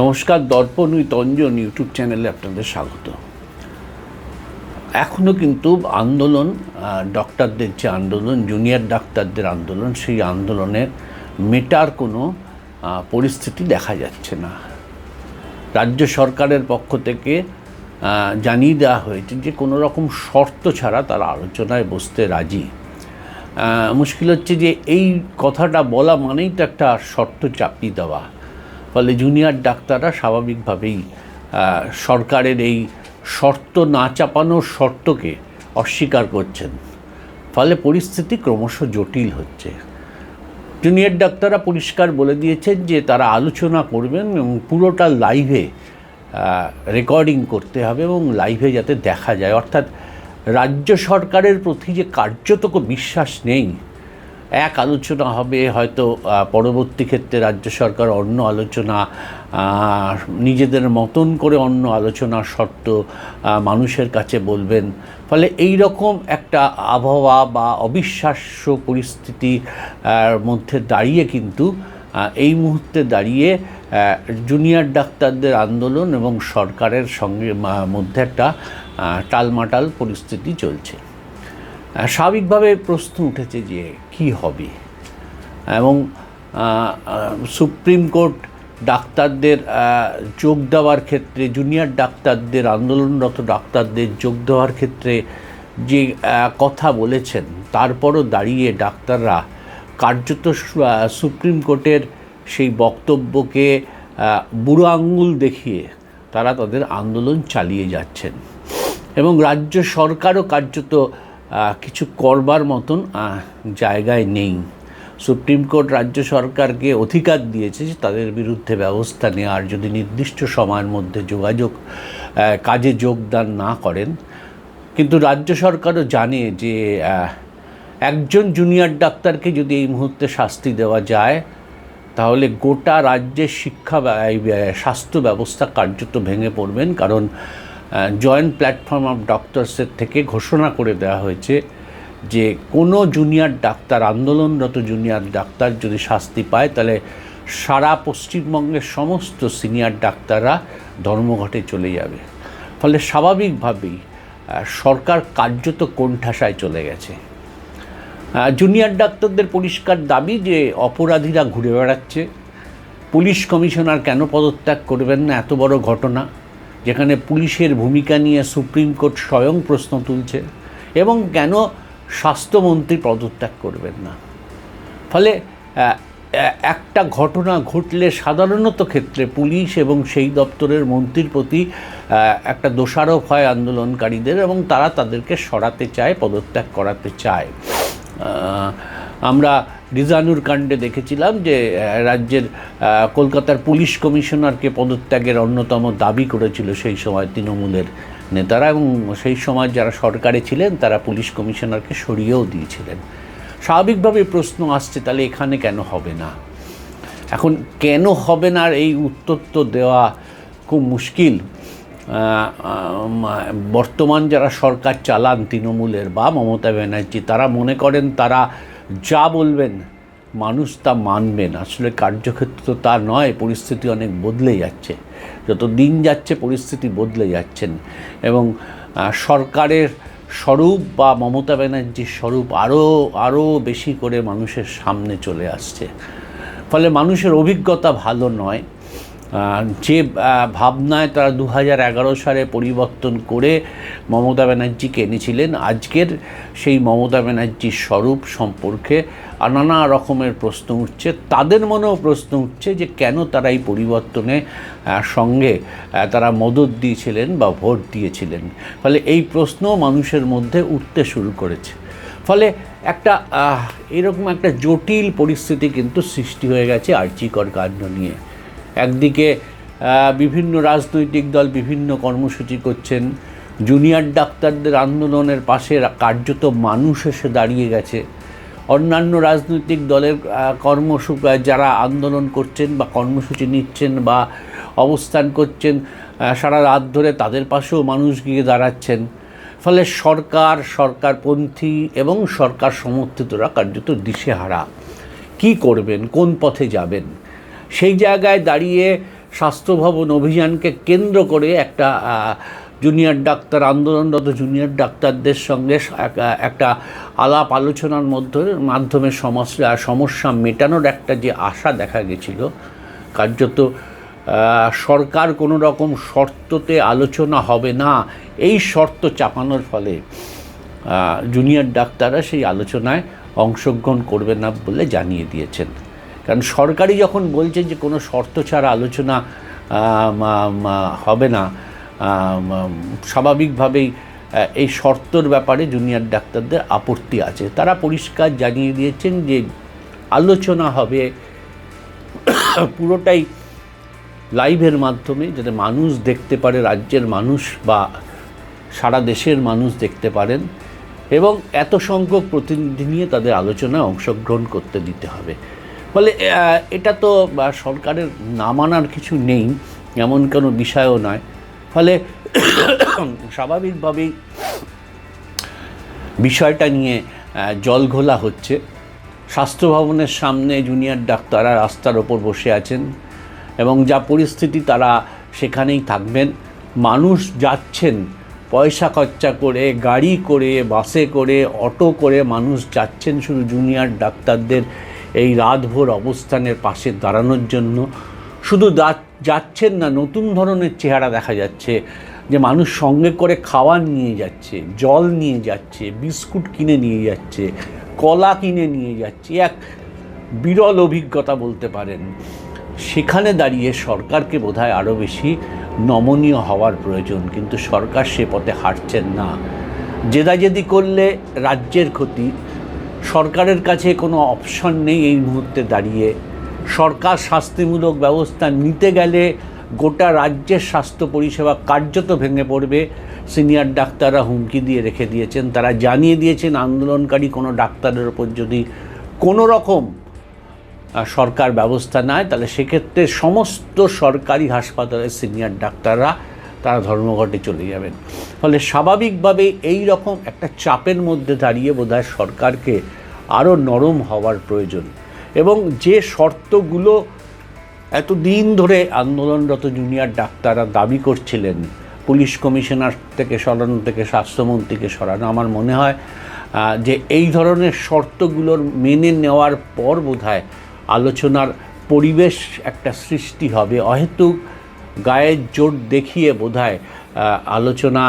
নমস্কার, দর্পণ with Anjan YouTube চ্যানেলে আপনাদের স্বাগত। এখনও কিন্তু আন্দোলন, ডক্টরদের যে আন্দোলন, জুনিয়র ডাক্তারদের আন্দোলন, সেই আন্দোলনের মেটার কোনো পরিস্থিতি দেখা যাচ্ছে না। রাজ্য সরকারের পক্ষ থেকে জানিয়ে দেওয়া হয়েছে যে কোনো রকম শর্ত ছাড়া তারা আলোচনায় বসতে রাজি। মুশকিল হচ্ছে যে এই কথাটা বলা মানেই তো একটা শর্ত চাপিয়ে দেওয়া। ফলে জুনিয়র ডাক্তাররা স্বাভাবিকভাবেই সরকারের এই শর্ত না চাপানোর শর্তকে অস্বীকার করছেন। ফলে পরিস্থিতি ক্রমশ জটিল হচ্ছে। জুনিয়র ডাক্তাররা পরিষ্কার বলে দিয়েছেন যে তারা আলোচনা করবেন এবং পুরোটা লাইভে রেকর্ডিং করতে হবে এবং লাইভে যাতে দেখা যায়। অর্থাৎ রাজ্য সরকারের প্রতি যে কার্যত বিশ্বাস নেই। এক আলোচনা হবে, হয়তো পরবর্তী ক্ষেত্রে রাজ্য সরকার অন্য আলোচনা, নিজেদের মতন করে অন্য আলোচনার শর্ত মানুষের কাছে বলবেন। ফলে এই রকম একটা আবহাওয়া বা অবিশ্বাস্য পরিস্থিতির মধ্যে দাঁড়িয়ে কিন্তু এই মুহূর্তে দাঁড়িয়ে জুনিয়র ডাক্তারদের আন্দোলন এবং সরকারের মধ্যে একটা টালমাটাল পরিস্থিতি চলছে। স্বাভাবিকভাবে প্রশ্ন উঠেছে যে কি হবে, এবং সুপ্রিম কোর্ট ডাক্তারদের যোগ দেওয়ার ক্ষেত্রে, জুনিয়র ডাক্তারদের, আন্দোলনরত ডাক্তারদের যোগ দেওয়ার ক্ষেত্রে যে কথা বলেছেন, তারপরও দাঁড়িয়ে ডাক্তাররা কার্যত সুপ্রিম কোর্টের সেই বক্তব্যকে বুড়ো আঙুল দেখিয়ে তারা তাদের আন্দোলন চালিয়ে যাচ্ছেন। এবং রাজ্য সরকারও কার্যত কিছু করবার মতন জায়গায় নেই। সুপ্রিম কোর্ট রাজ্য সরকারকে অধিকার দিয়েছে যে তাদের বিরুদ্ধে ব্যবস্থা নেওয়ার, যদি নির্দিষ্ট সময়ের মধ্যে কাজে যোগদান না করেন। কিন্তু রাজ্য সরকারও জানে যে একজন জুনিয়র ডাক্তারকে যদি এই মুহূর্তে শাস্তি দেওয়া যায়, তাহলে গোটা রাজ্যের স্বাস্থ্য ব্যবস্থা কার্যত ভেঙে পড়বেন। কারণ জয়েন্ট প্ল্যাটফর্ম অফ ডক্টরসের থেকে ঘোষণা করে দেওয়া হয়েছে যে কোনো জুনিয়র ডাক্তার, আন্দোলনরত জুনিয়র ডাক্তার যদি শাস্তি পায়, তাহলে সারা পশ্চিমবঙ্গের সমস্ত সিনিয়র ডাক্তাররা ধর্মঘটে চলে যাবে। ফলে স্বাভাবিকভাবেই সরকার কার্যত কোণঠাসায় চলে গেছে। জুনিয়র ডাক্তারদের পরিষ্কার দাবি যে অপরাধীরা ঘুরে বেড়াচ্ছে, পুলিশ কমিশনার কেন পদত্যাগ করবেন না? এত বড় ঘটনা যেখানে পুলিশের ভূমিকা নিয়ে সুপ্রিম কোর্ট স্বয়ং প্রশ্ন তুলছে, এবং কেন স্বাস্থ্যমন্ত্রী পদত্যাগ করবেন না? ফলে একটা ঘটনা ঘটলে সাধারণত ক্ষেত্রে পুলিশ এবং সেই দপ্তরের মন্ত্রীর প্রতি একটা দোষারোপ হয় আন্দোলনকারীদের, এবং তারা তাদেরকে সরাতে চায়, পদত্যাগ করাতে চায়। আমরা রিজানুর কাণ্ডে দেখেছিলাম যে রাজ্যের কলকাতার পুলিশ কমিশনারকে পদত্যাগের অন্যতম দাবি করেছিল সেই সময় তৃণমূলের নেতারা, এবং সেই সময় যারা সরকারে ছিলেন তারা পুলিশ কমিশনারকে সরিয়েও দিয়েছিলেন। স্বাভাবিকভাবে প্রশ্ন আসছে, তাহলে এখানে কেন হবে না? এখন কেন হবে না এই উত্তর তো দেওয়া খুব মুশকিল। বর্তমান যারা সরকার চালান তৃণমূলের বা মমতা ব্যানার্জি, তারা মনে করেন তারা যা বলবেন মানুষ তা মানবেন। আসলে কার্যক্ষেত্র তো তা নয়। পরিস্থিতি অনেক বদলে যাচ্ছে, যত দিন যাচ্ছে পরিস্থিতি বদলে যাচ্ছেন, এবং সরকারের স্বরূপ বা মমতা ব্যানার্জির স্বরূপ আরও বেশি করে মানুষের সামনে চলে আসছে। ফলে মানুষের অভিজ্ঞতা ভালো নয়। যে ভাবনায় তারা 2011 সালে পরিবর্তন করে মমতা ব্যানার্জিকে এনেছিলেন, আজকের সেই মমতা ব্যানার্জির স্বরূপ সম্পর্কে নানা রকমের প্রশ্ন উঠছে। তাদের মনেও প্রশ্ন উঠছে যে কেন তারা এই পরিবর্তনে সঙ্গে তারা মদত দিয়েছিলেন বা ভোট দিয়েছিলেন। ফলে এই প্রশ্ন মানুষের মধ্যে উঠতে শুরু করেছে। ফলে একটা এরকম একটা জটিল পরিস্থিতি কিন্তু সৃষ্টি হয়ে গেছে আরজিকর কাণ্ড নিয়ে। একদিকে বিভিন্ন রাজনৈতিক দল বিভিন্ন কর্মসূচি করছেন, জুনিয়র ডাক্তারদের আন্দোলনের পাশে কার্যত মানুষ এসে দাঁড়িয়ে গেছে। অন্যান্য রাজনৈতিক দলের যারা আন্দোলন করছেন বা কর্মসূচি নিচ্ছেন বা অবস্থান করছেন সারা রাত ধরে, তাদের পাশেও মানুষ গিয়ে দাঁড়াচ্ছেন। ফলে সরকারপন্থী এবং সরকার সমর্থিতরা কার্যত দিশেহারা। কি করবেন, কোন পথে যাবেন? সেই জায়গায় দাঁড়িয়ে স্বাস্থ্য ভবন অভিযানকে কেন্দ্র করে একটা জুনিয়র ডাক্তার আন্দোলনরত জুনিয়র ডাক্তারদের সঙ্গে একটা আলাপ আলোচনার মাধ্যমে সমস্যা মেটানোর একটা যে আশা দেখা গেছিল, কার্যত সরকার কোনো রকম শর্ততে আলোচনা হবে না এই শর্ত চাপানোর ফলে জুনিয়র ডাক্তাররা সেই আলোচনায় অংশগ্রহণ করবে না বলে জানিয়ে দিয়েছেন। কারণ সরকারই যখন বলছে যে কোনো শর্ত ছাড়া আলোচনা হবে না, স্বাভাবিকভাবেই এই শর্তর ব্যাপারে জুনিয়র ডাক্তারদের আপত্তি আছে। তারা পরিষ্কার জানিয়ে দিয়েছেন যে আলোচনা হবে পুরোটাই লাইভের মাধ্যমে, যাতে মানুষ দেখতে পারে, রাজ্যের মানুষ বা সারা দেশের মানুষ দেখতে পারেন, এবং এত সংখ্যক প্রতিনিধি নিয়ে তাদের আলোচনায় অংশগ্রহণ করতে দিতে হবে। ফলে এটা তো সরকারের না মানার কিছু নেই, এমন কোনো বিষয়ও নয়। ফলে স্বাভাবিকভাবেই বিষয়টা নিয়ে জলঘোলা হচ্ছে। স্বাস্থ্য ভবনের সামনে জুনিয়র ডাক্তাররা রাস্তার ওপর বসে আছেন এবং যা পরিস্থিতি তারা সেখানেই থাকবেন। মানুষ যাচ্ছেন পয়সা খরচা করে, গাড়ি করে, বাসে করে, অটো করে মানুষ যাচ্ছেন শুধু জুনিয়র ডাক্তারদের এই রাতভর অবস্থানের পাশে দাঁড়ানোর জন্য। শুধু যাচ্ছেন না, নতুন ধরনের চেহারা দেখা যাচ্ছে যে মানুষ সঙ্গে করে খাওয়ার নিয়ে যাচ্ছে, জল নিয়ে যাচ্ছে, বিস্কুট কিনে নিয়ে যাচ্ছে, কলা কিনে নিয়ে যাচ্ছে। এক বিরল অভিজ্ঞতা বলতে পারেন। সেখানে দাঁড়িয়ে সরকারকে বোধহয় আরও বেশি নমনীয় হওয়ার প্রয়োজন, কিন্তু সরকার সে পথে হাঁটছেন না। জেদাজেদি করলে রাজ্যের ক্ষতি। সরকারের কাছে কোনো অপশন নেই এই মুহূর্তে দাঁড়িয়ে। সরকার শাস্তিমূলক ব্যবস্থা নিতে গেলে গোটা রাজ্যের স্বাস্থ্য পরিষেবা কার্যত ভেঙে পড়বে। সিনিয়র ডাক্তাররা হুমকি দিয়ে রেখে দিয়েছেন, তারা জানিয়ে দিয়েছেন আন্দোলনকারী কোনো ডাক্তারের ওপর যদি কোনো রকম সরকার ব্যবস্থা নেয় তাহলে সেক্ষেত্রে সমস্ত সরকারি হাসপাতালের সিনিয়র ডাক্তাররা তারা ধর্মঘটে চলে যাবেন। ফলে স্বাভাবিকভাবে এই রকম একটা চাপের মধ্যে দাঁড়িয়ে বোধহয় সরকারকে আরও নরম হওয়ার প্রয়োজন, এবং যে শর্তগুলো এতদিন ধরে আন্দোলনরত জুনিয়র ডাক্তাররা দাবি করছিলেন, পুলিশ কমিশনার থেকে সরানো থেকে স্বাস্থ্যমন্ত্রীকে সরানো, আমার মনে হয় যে এই ধরনের শর্তগুলোর মেনে নেওয়ার পর বোধহয় আলোচনার পরিবেশ একটা সৃষ্টি হবে। অহেতুক গায়ের জোর দেখিয়ে বোধহয় আলোচনা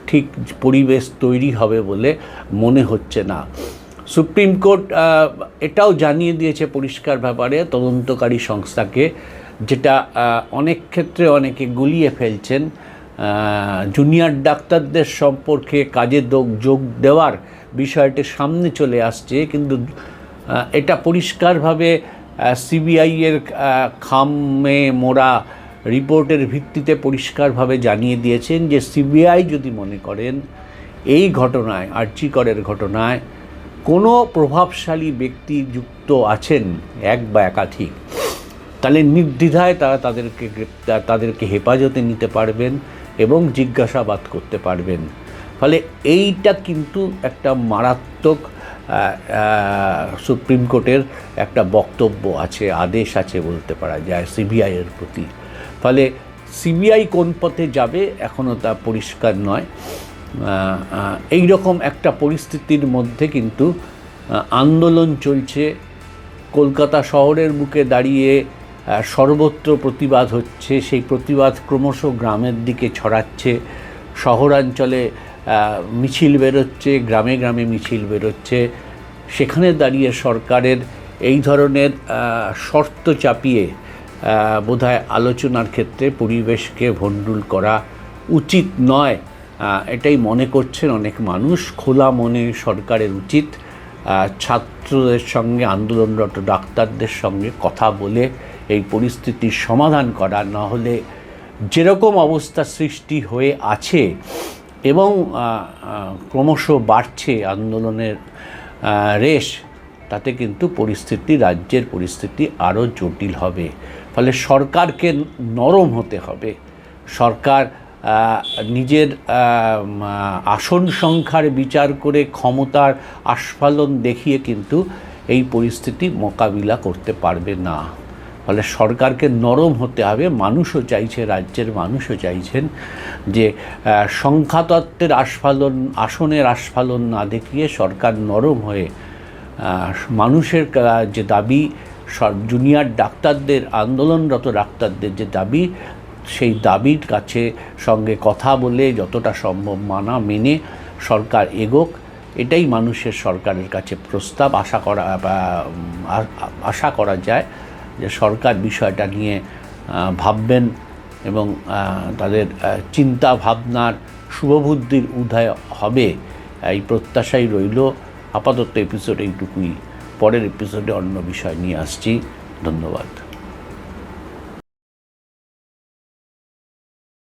ঠিক পরিবেশ তৈরি হবে বলে মনে হচ্ছে না। সুপ্রিম কোর্ট এটাও জানিয়ে দিয়েছে পরিষ্কার ব্যাপারে তদন্তকারী সংস্থাকে, যেটা অনেক ক্ষেত্রে অনেকে গুলিয়ে ফেলছেন। জুনিয়র ডাক্তারদের সম্পর্কে কাজে যোগ দেওয়ার বিষয়টি সামনে চলে আসছে, কিন্তু এটা পরিষ্কারভাবে সিবিআইয়ের খামে মোড়া রিপোর্টের ভিত্তিতে পরিষ্কারভাবে জানিয়ে দিয়েছেন যে সিবিআই যদি মনে করেন এই ঘটনায়, আরজি করের ঘটনায় কোনো প্রভাবশালী ব্যক্তি যুক্ত আছেন, এক বা একাধিক, তাহলে নির্দ্বিধায় তারা তাদেরকে হেফাজতে নিতে পারবেন এবং জিজ্ঞাসাবাদ করতে পারবেন। ফলে এইটা কিন্তু একটা মারাত্মক সুপ্রিম কোর্টের একটা বক্তব্য আছে, আদেশ আছে বলতে পারা যায় সিবিআইয়ের প্রতি। ফলে সিবিআই কোন পথে যাবে এখনও তা পরিষ্কার নয়। এই রকম একটা পরিস্থিতির মধ্যে কিন্তু আন্দোলন চলছে। কলকাতা শহরের বুকে দাঁড়িয়ে সর্বত্র প্রতিবাদ হচ্ছে, সেই প্রতিবাদ ক্রমশ গ্রামের দিকে ছড়াচ্ছে, শহরাঞ্চলে মিছিল বেরোচ্ছে, গ্রামে গ্রামে মিছিল বেরোচ্ছে। সেখানে দাঁড়িয়ে সরকারের এই ধরনের শর্ত চাপিয়ে বোধহয় আলোচনার ক্ষেত্রে পরিবেশকে ভণ্ডুল করা উচিত নয়, এটাই মনে করছেন অনেক মানুষ। খোলা মনে সরকারের উচিত ছাত্রদের সঙ্গে, আন্দোলনরত ডাক্তারদের সঙ্গে কথা বলে এই পরিস্থিতির সমাধান করা, না হলে যেরকম অবস্থা সৃষ্টি হয়ে আছে এবং ক্রমশ বাড়ছে আন্দোলনের রেশ, তাতে কিন্তু পরিস্থিতি, রাজ্যের পরিস্থিতি আরও জটিল হবে। ফলে সরকারকে নরম হতে হবে। সরকার নিজের আসন সংখ্যার বিচার করে ক্ষমতার আস্ফালন দেখিয়ে কিন্তু এই পরিস্থিতি মোকাবিলা করতে পারবে না। ফলে সরকারকে নরম হতে হবে। মানুষও চাইছে, রাজ্যের মানুষও চাইছেন যে সংখ্যাতত্ত্বের আসনের আস্ফালন না দেখিয়ে সরকার নরম হয়ে মানুষের যে দাবি, জুনিয়র ডাক্তারদের, আন্দোলনরত ডাক্তারদের যে দাবি, সেই দাবির কাছে সঙ্গে কথা বলে যতটা সম্ভব মেনে সরকার এগোক, এটাই মানুষের সরকারের কাছে প্রস্তাব। আশা করা যায় যে সরকার বিষয়টা নিয়ে ভাববেন এবং তাদের চিন্তা ভাবনার শুভবুদ্ধির উদয় হবে, এই প্রত্যাশাই রইল। আপাতত এপিসোড এইটুকুই, পরের এপিসোডে অন্য বিষয় নিয়ে আসছি। ধন্যবাদ।